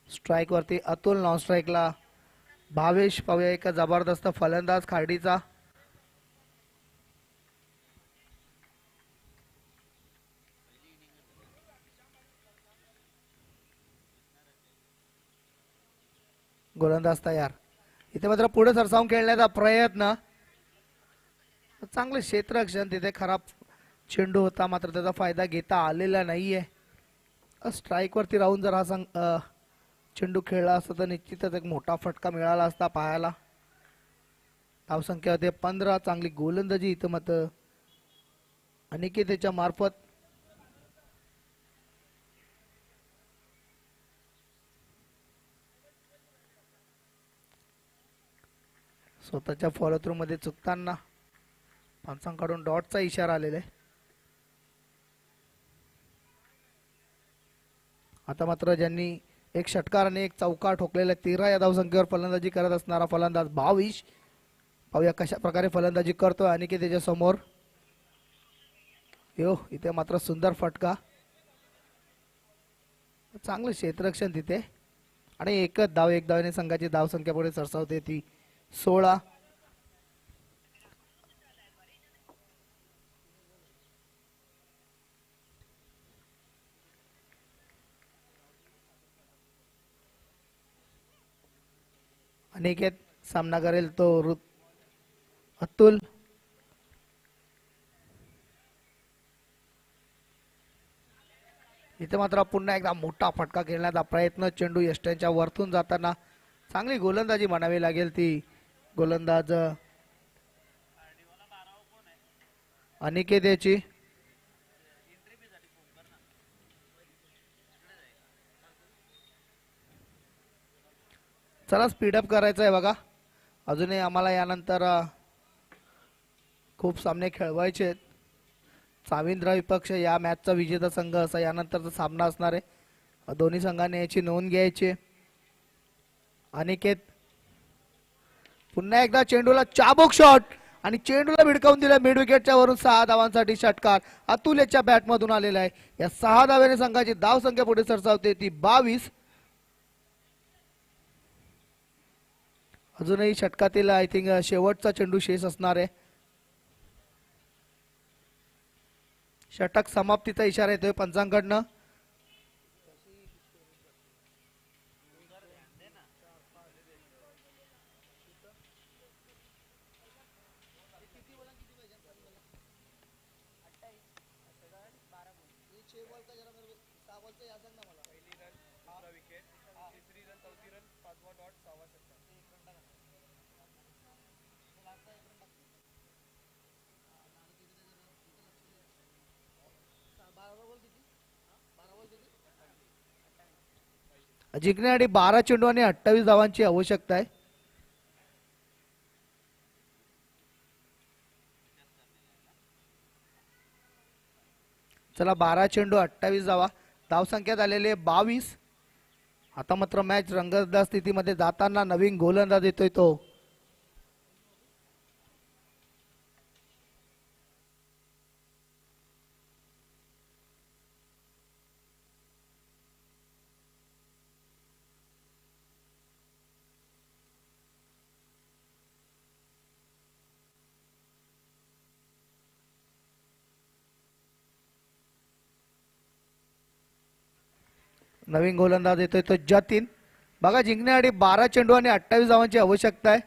स्ट्राइक वरती अतुल. नॉन स्ट्राइकला भावेश. पाहूया एक जबरदस्त फलंदाज खार्डीचा. गोलंदाज तयार. इथे मात्र पुढे सरसावून खेळण्याचा प्रयत्न. चांगले क्षेत्ररक्षण. तिथे खराब चेंडू होता मात्र त्याचा फायदा घेता आलेला नाहीये. स्ट्राइक वरती राहून जर हा चेंडू खेळला असता तर निश्चितच एक मोठा फटका मिळाला असता पाहायला. धावसंख्या होते 15. चांगली गोलंदाजी इथं मात्र अनिकेतच्या मार्फत स्वतःच्या फॉलो थ्रू मध्ये चुकताना पंचांकडून डॉटचा इशारा आलेला आहे. आता मात्र ज्यांनी एक षटकार आणि एक चौकार ठोकलेला 13 या धावसंख्येवर फलंदाजी करत असणारा फलंदाज 22. पाहूया कशा प्रकारे फलंदाजी करतोय अनिकेत त्याच्या समोर. यो इथे मात्र सुंदर फटका, चांगलं क्षेत्ररक्षण तिथे आणि एकच धाव, एक धावेने संघाची धावसंख्या पुढे सरसावते ती 16. अनिकेत सामना करेल तो अतुल. इथे मात्र पुन्हा एकदा मोठा फटका खेळण्याचा प्रयत्न, चेंडू यष्ट्यांच्या वरतून जाताना चांगली गोलंदाजी म्हणावी लागेल ती गोलंदाज अनिकेत याची. चला स्पीडअप करायचं आहे बघा, अजूनही आम्हाला यानंतर खूप सामने खेळवायचे आहेत. साविंद्र विपक्ष या मॅचचा विजेता संघ असा यानंतरचा सामना असणार आहे. दोन्ही संघांनी याची नोंद घ्यायची. अनिकेत पुन्हा एकदा चेंडूला चाबूक शॉट आणि चेंडूला भिडकावून दिला मिड विकेटच्या वरून 6 धावांसाठी षटकार अतुल याच्या बॅट मधून आलेला आहे. या 6 धावेने संघाची धाव संख्या पुढे सरसावते ती 22. अजूनही षटकातील आय थिंक शेवटचा चेंडू शेष असणार आहे. षटक समाप्तीचा इशारा येतोय पंचांकडनं. जिंकण्यासाठी 12 चेंडू आणि 28 धावांची आवश्यकता आहे. चला 12 चेंडू 28 धावा, धावसंख्या झालेली 22. आता मात्र मॅच रंगतदार स्थितीमध्ये जाताना नवीन गोलंदाज येतोय तो नवीन गोलंदाज येतोय तो जतीन. बघा जिंकण्यासाठी 12 चेंडू आणि 28 धावांची आवश्यकता आहे.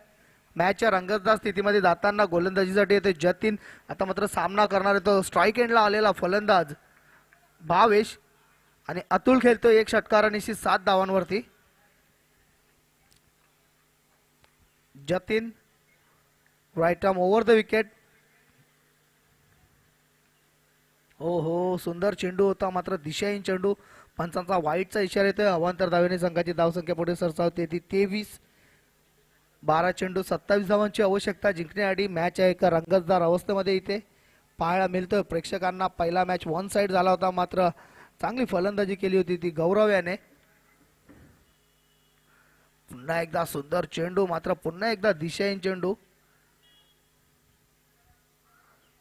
मॅचच्या रंगतदार स्थितीमध्ये जाताना गोलंदाजीसाठी येतोय जतीन. आता मात्र सामना करणार तो स्ट्राईक एंडला आलेला फलंदाज भावेश आणि अतुल खेळतोय एक षटकारानिशी 7 धावांवरती. Jatin right arm over the wicket. हो हो सुंदर चेंडू होता, मात्र दिशाहीन चेंडू. पंचांचा वाईटचा इशारा येतोय. अवांतर धावेने संघाची धावसंख्या पुढे सरसावते ती 23. 12 चेंडू 27 धावांची आवश्यकता जिंकण्यासाठी. मॅच आहे एका रंगतदार अवस्थेमध्ये इथे पाहायला मिळतोय प्रेक्षकांना. पहिला मॅच वन साइड झाला होता, मात्र चांगली फलंदाजी केली होती ती गौरव याने. पुन्हा एकदा सुंदर चेंडू, मात्र पुन्हा एकदा दिशाहीन चेंडू.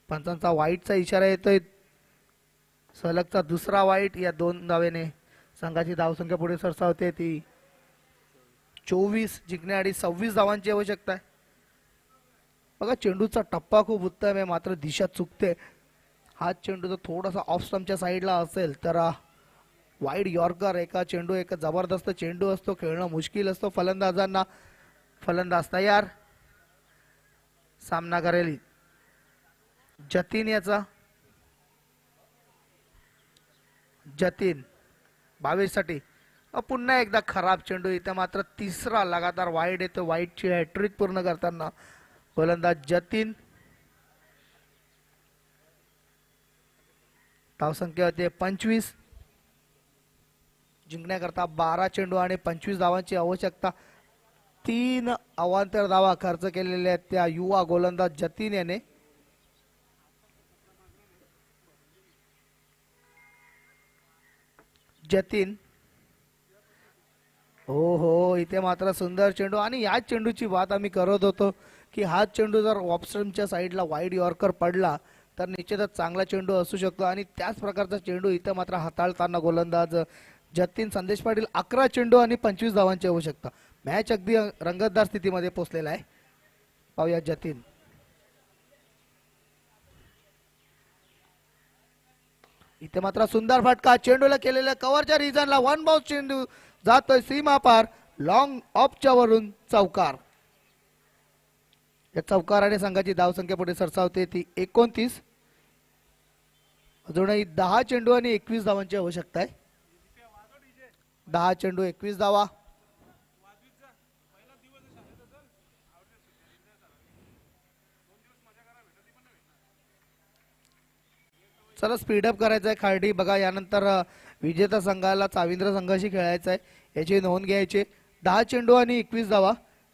पंचांचा वाईटचा इशारा येतोय, सलगचा दुसरा वाईट. या 2 धावेने संघाची धावसंख्या पुढे सरसावते ती 24. जिंकण्यासाठी 26 धावांची आवश्यकता आहे. बघा चेंडूचा टप्पा खूप उत्तम आहे, मात्र दिशा चुकते. हा चेंडू जर थोडासा ऑफ स्टंपच्या साईडला असेल तर वाईड यॉर्कर. एका चेंडू एक जबरदस्त चेंडू असतो, खेळणं मुश्किल असतो फलंदाजांना. फलंदाज तयार, सामना करेल जतीन याचा. जतीन 22 साठी पुन्हा एकदा खराब चेंडू. इथे मात्र तिसरा लगातार वाईड येतो. वाईडची हॅट्रिक पूर्ण करताना गोलंदाज जतीन. धावसंख्या होते 25. जिंकण्याकरता 12 चेंडू आणि 25 धावांची आवश्यकता. 3 अवांतर धावा खर्च केलेल्या आहेत त्या युवा गोलंदाज जतीन याने. जतीन हो इथे मात्र सुंदर चेंडू आणि याच चेंडूची बात आम्ही करत होतो की हा चेंडू जर ऑफस्टम्पच्या साईडला वाईड यॉर्कर पडला तर निश्चितच चांगला चेंडू असू शकतो आणि त्याच प्रकारचा चेंडू इथे मात्र हाताळताना गोलंदाज जतीन संदेश पाटील. 11 चेंडू आणि 25 धावांची आवश्यकता. मॅच अगदी रंगतदार स्थितीमध्ये पोहोचलेला आहे. पाहूया जतीन. इथे मात्र सुंदर फटका. चेंडूला केलेल्या कव्हरच्या रिजनला वन बाउन्स चेंडू जातोय सीमा पार. लॉंग ऑफच्या वरून चौकार. या चौकाराने संघाची धावसंख्या पुढे सरसावते ती 29. अजूनही 10 चेंडू आणि 21 धावांची आवश्यकता आहे. 10 चेंडू 21 धावा. चला स्पीडअप करायचं आहे खार्डी. बघा यानंतर विजेता संघाला चाविंद्र संघाशी खेळायचं आहे याची नोंद घ्यायची. 10 चेंडू आणि 21 धावा.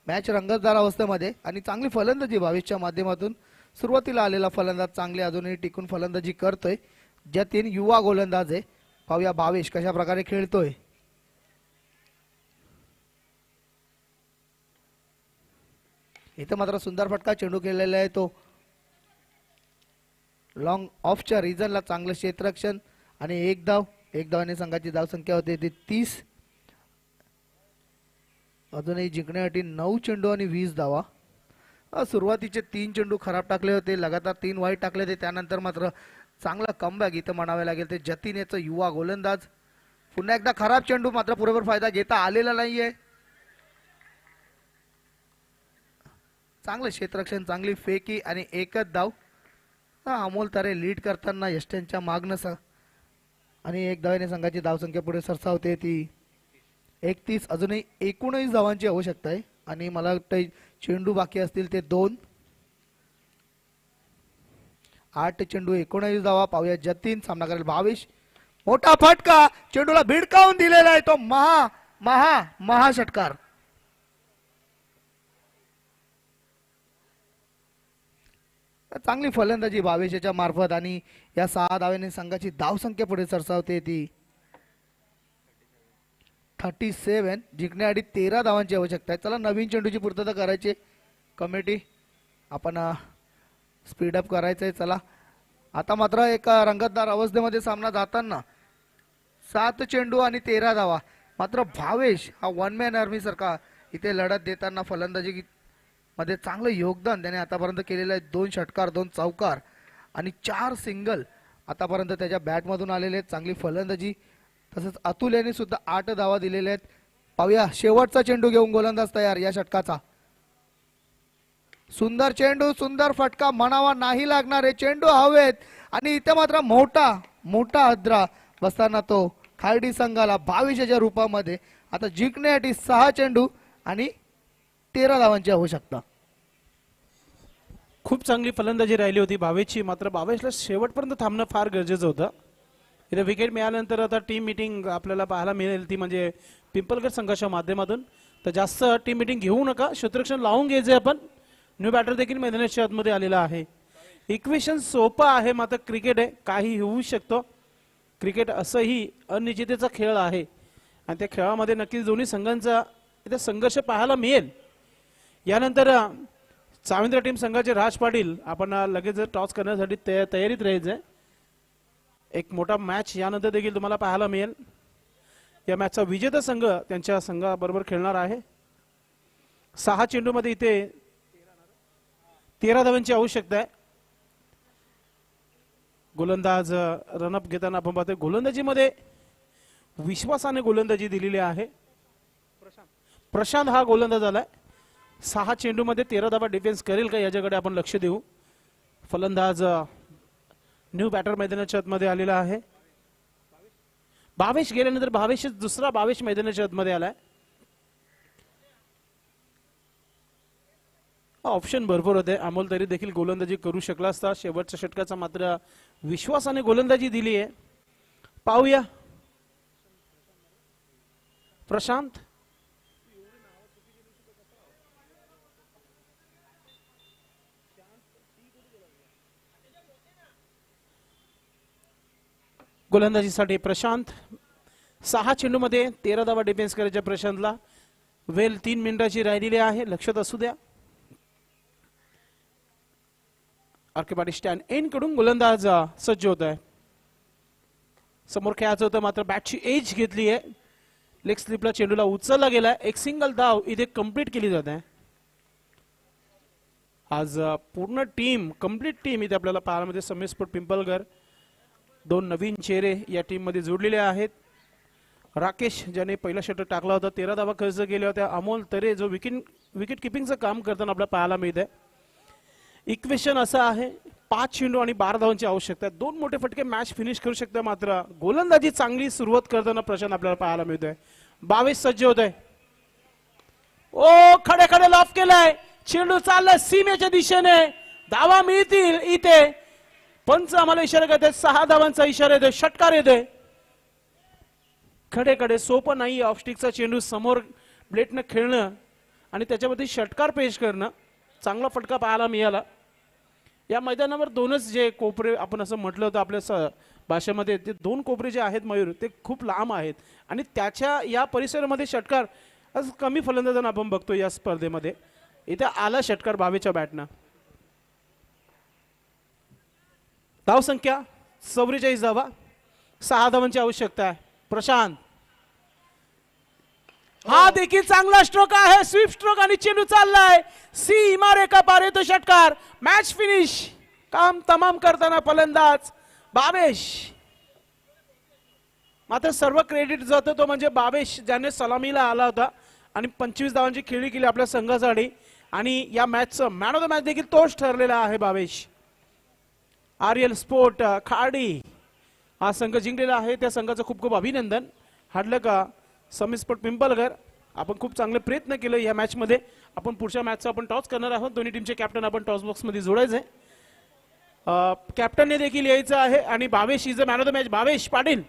मॅच रंगतदार अवस्थेमध्ये आणि चांगली फलंदाजी भावेशच्या माध्यमातून. सुरुवातीला आलेला फलंदाज चांगली अजूनही टिकून फलंदाजी करतोय. जतीन युवा गोलंदाज आहे. पाहूया भावेश कशा प्रकारे खेळतोय. इथे मात्र सुंदर फटका. चेंडू केलेला आहे तो लॉंग ऑफच्या रिजनला. चांगलं क्षेत्ररक्षण आणि एक धावाने संघाची धावसंख्या होते ती 30. अजूनही जिंकण्यासाठी 9 चेंडू आणि 20 धावा. सुरुवातीचे 3 चेंडू खराब टाकले होते. लगातार 3 वाईट टाकले होते. त्यानंतर मात्र चांगला कमबॅक इथं म्हणावे लागेल ते जतीन याचं युवा गोलंदाज. पुन्हा एकदा खराब चेंडू मात्र पुरेपूर फायदा घेता आलेला नाहीये. चांगलं क्षेत्ररक्षण चांगली फेकी आणि एकच धाव. अमोल तारे लीड करताना यष्ट्यांच्या मागणं आणि एक धावाने संघाची धावसंख्या पुढे सरसावते ती 31. अजूनही 19 धावांची आवश्यकता आहे आणि मला वाटतं चेंडू बाकी असतील ते 2. 8 चेंडू 19 धावा. पाहूया जतीन सामना करेल भावेश. मोठा फटका. चेंडूला भिडकावून दिलेला आहे तो महा षटकार. चांगली फलंदाजी भावेशच्या मार्फत आणि या 6 धावांनी संघाची धावसंख्या पुढे सरसावते ती 37. जिंकण्यासाठी 13 धावांची आवश्यकता आहे. चला नवीन चेंडूची पूर्तता करायची कमिटी. आपण स्पीडअप करायचंय. चला आता मात्र एक रंगतदार अवस्थेमध्ये सामना जाताना 7 चेंडू आणि 13 धावा. मात्र भावेश हा वन मॅन आर्मी सारखा इथे लढत देताना फलंदाजी मध्ये चांगलं योगदान त्याने आतापर्यंत केलेलं आहे. 2 षटकार 2 चौकार आणि 4 सिंगल आतापर्यंत त्याच्या बॅटमधून आलेले आहेत. चांगली फलंदाजी. तसंच अतुल यांनी सुद्धा 8 धावा दिलेल्या आहेत. पाहूया शेवटचा चेंडू घेऊन गोलंदाज तयार या षटकाचा. सुंदर चेंडू सुंदर फटका म्हणावा नाही लागणारे चेंडू हवेत आणि इथे मात्र मोठा अद्रा बसताना तो खार्डी संघाला भावेशच्या रूपामध्ये. आता जिंकण्यासाठी 6 चेंडू आणि 13 धावांची आवश्यकता. खूप चांगली फलंदाजी राहिली होती भावेशची. मात्र भावेशला शेवटपर्यंत थांबणं फार गरजेचं होतं. इथे विकेट मिळाल्यानंतर आता टीम मीटिंग आपल्याला पाहायला मिळेल ती म्हणजे पिंपलकर संघाच्या माध्यमातून. तर जास्त टीम मीटिंग घेऊ नका. क्षेत्ररक्षण लावून घ्यायचे आपण. न्यू बॅटर देखील मैदानाच्या आतमध्ये आलेला आहे. इक्वेशन सोपं आहे मात्र क्रिकेट आहे काही होऊ शकतो. क्रिकेट असंही अनिश्चिततेचा खेळ आहे आणि त्या खेळामध्ये नक्कीच दोन्ही संघांचा इथे संघर्ष पाहायला मिळेल. यानंतर चाविंद्र टीम संघाचे राज पाटील आपण लगेच टॉस करण्यासाठी तयारीत राहायचंय. एक मोठा मॅच यानंतर देखील तुम्हाला पाहायला मिळेल. या मॅचचा विजेता संघ त्यांच्या संघाबरोबर खेळणार आहे. 6 चेंडूमध्ये इथे 13 धावांची आवश्यकता आहे. गोलंदाज रनअप घेताना आपण पाहतोय गोलंदाजीमध्ये विश्वासाने गोलंदाजी दिलेली आहे. प्रशांत हा गोलंदाज आलाय. 6 चेंडूमध्ये 13 धावा डिफेन्स करेल का याच्याकडे आपण लक्ष देऊ. फलंदाज न्यू बॅटर मैदानाच्या आतमध्ये आलेला आहे. भावेश गेल्यानंतर दुसरा भावेश मैदानाच्या आतमध्ये आलाय. ऑप्शन भरपूर होते. अमोल तरी देखील गोलंदाजी करू शकला असता. शेवटच्या षटकाचा मात्र विश्वासाने गोलंदाजी दिली आहे. पाहूया प्रशांत. गोलंदाजीसाठी प्रशांत 6 चेंडूमध्ये 13 धावा डिफेन्स करायच्या प्रशांतला. वेल 3 मिनिटाची राहिलेली आहे, लक्षात असू द्या. आर्केपाटी स्टँड एन कडून गोलंदाज सज्ज होत आहे. समोर खेळायचं होतं मात्र बॅटची एज घेतली आहे. लेग स्लिपला चेंडूला उचलला गेलाय. एक सिंगल धाव इथे कंप्लीट केली जात आहे. आज पूर्ण टीम, कंप्लीट टीम इथे आपल्याला पाहायला मिळते. समीर स्पोर्ट पिंपळगर 2 नवीन चेहरे या टीम मध्ये जोडलेले आहेत. राकेश ज्याने पहिला षटक टाकला होता, 13 धावा खर्च केल्या होत्या. अमोल तरे जो विकेट किपिंगचं काम करताना आपल्याला पाहायला मिळत आहे. इक्वेशन असं आहे 5 चेंडू आणि 12 धावांची आवश्यकता आहे. 2 मोठे फटके मॅच फिनिश करू शकतात. मात्र गोलंदाजी चांगली सुरुवात करताना प्रशांत आपल्याला पाहायला मिळतोय. 22 सज्ज होत आहे. ओ खडे खडे लॉफ केलाय. चेंडू चाललाय सीमेच्या दिशेने. धावा मिळतील इथे. पंच आम्हाला इशारा करतात. 6 धावांचा इशारा येतोय. षटकार येतोय. खडे खडे सोपं नाही. ऑफस्टिकचा चेंडू समोर ब्लेटनं खेळणं आणि त्याच्यामध्ये षटकार पेश करणं. चांगला फटका पाहायला मिळाला. या मैदानावर 2च जे कोपरे आपण असं म्हटलं होतं आपल्या भाषेमध्ये, ते 2 कोपरे जे आहेत मयूर, ते खूप लांब आहेत आणि त्याच्या या परिसरामध्ये षटकार आज कमी फलंदाजांना आपण बघतो या स्पर्धेमध्ये. इथे आला षटकार 22च्या बॅटनं. धावसंख्या 44 धावा, 6 धावांची आवश्यकता आहे. प्रशांत हा देखील चांगला स्ट्रोक आहे. स्वीप स्ट्रोक आणि चेंडू चाललाय सीमा रेखा पार. येतो षटकार. Match finish. काम तमाम करताना फलंदाज बावेश. मात्र सर्व क्रेडिट जातो तो म्हणजे बावेश, ज्याने सलामीला आला होता आणि 25 धावांची खेळी केली आपल्या संघासाठी. आणि या मॅचचं मॅन ऑफ द मॅच देखील तोच ठरलेला आहे बावेश. आर्यल स्पोर्ट खाडी हा संघ जिंकलेला आहे. त्या संघाचं खूप खूप अभिनंदन. हाडलं का समीर स्पोर्ट पिंपळगर, आपण खूप चांगले प्रयत्न केले या मॅच मध्ये. आपण पुढच्या मॅचचा आपण टॉस करणार आहोत. दोन्ही टीमचे कॅप्टन आपण टॉस बॉक्स मध्ये जोडायचे. कॅप्टनने देखील यायचं आहे आणि Bavesh is a man of the match. Bavesh Patil.